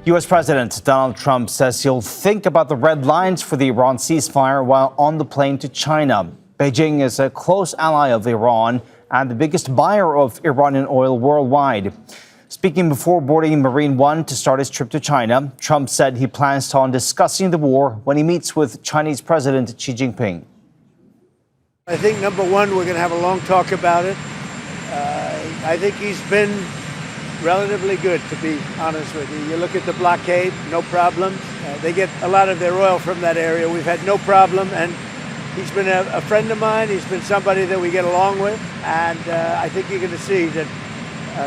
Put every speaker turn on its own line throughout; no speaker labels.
U.S. President Donald Trump says he'll think about the red lines for the Iran ceasefire while on the plane to China. Beijing is a close ally of Iran and the biggest buyer of Iranian oil worldwide. Speaking before boarding Marine One to start his trip to China, Trump said he plans on discussing the war when he meets with Chinese President Xi Jinping.
I think, number one, we're going to have a long talk about it. I think he's been relatively good, to be honest with you. You look at the blockade, no problem. They get a lot of their oil from that area. We've had no problem, and he's been a friend of mine. He's been somebody that we get along with, and I think you're going to see that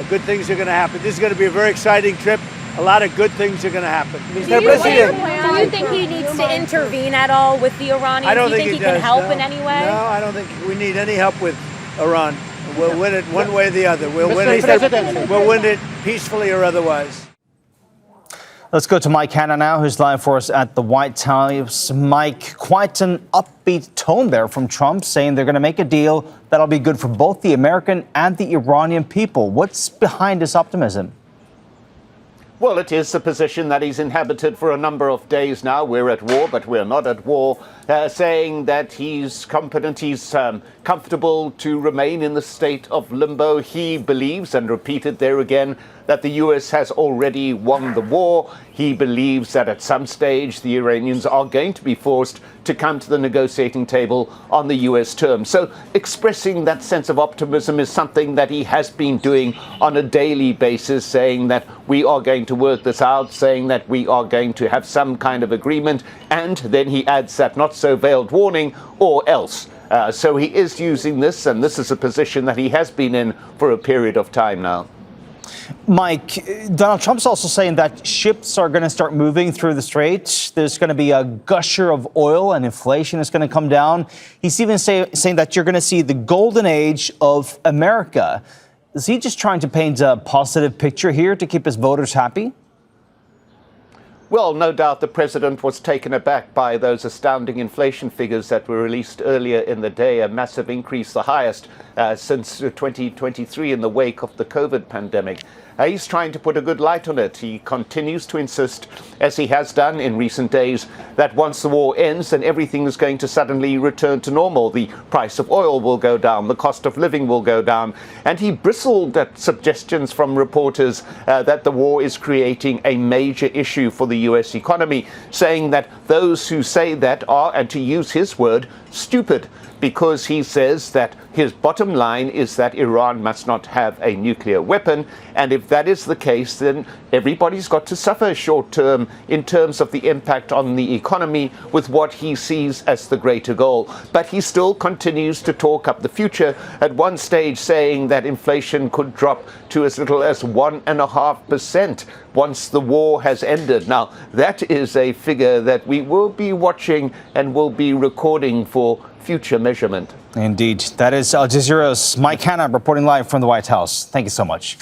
good things are going to happen. This is going to be a very exciting trip. A lot of good things are going to happen.
Do you think he needs to intervene at all with the Iranians?
I don't
Do you think he can help in any way?
No, I don't think we need any help with Iran. We'll win it one way or the other. We'll win it peacefully or otherwise.
Let's go to Mike Hanna now, who's live for us at the White House. Mike, quite an upbeat tone there from Trump, saying they're going to make a deal that'll be good for both the American and the Iranian people. What's behind this optimism?
Well, it is a position that he's inhabited for a number of days now. We're at war, but we're not at war. Saying that he's competent, he's comfortable to remain in the state of limbo. He believes, and repeated there again, that the U.S. has already won the war. He believes that at some stage the Iranians are going to be forced to come to the negotiating table on the U.S. terms. So expressing that sense of optimism is something that he has been doing on a daily basis, saying that we are going to work this out, saying that we are going to have some kind of agreement. And then he adds that not so veiled warning, or else. So he is using this, and this is a position that he has been in for a period of time now.
Mike, Donald Trump's also saying that ships are going to start moving through the strait. There's going to be a gusher of oil and inflation is going to come down. He's even saying that you're going to see the golden age of America. Is he just trying to paint a positive picture here to keep his voters happy?
Well, no doubt the president was taken aback by those astounding inflation figures that were released earlier in the day, a massive increase, the highest since 2023 in the wake of the COVID pandemic. He's trying to put a good light on it. He continues to insist, as he has done in recent days, that once the war ends, then everything is going to suddenly return to normal. The price of oil will go down, the cost of living will go down. And he bristled at suggestions from reporters that the war is creating a major issue for the U.S. economy, saying that those who say that are, and to use his word, stupid, because he says that his bottom line is that Iran must not have a nuclear weapon. And if that is the case, then everybody's got to suffer short term in terms of the impact on the economy with what he sees as the greater goal. But he still continues to talk up the future, at one stage saying that inflation could drop to as little as 1.5% once the war has ended. Now, that is a figure that we will be watching and will be recording for future measurement.
Indeed. That is Al Jazeera's Mike Hanna reporting live from the White House. Thank you so much.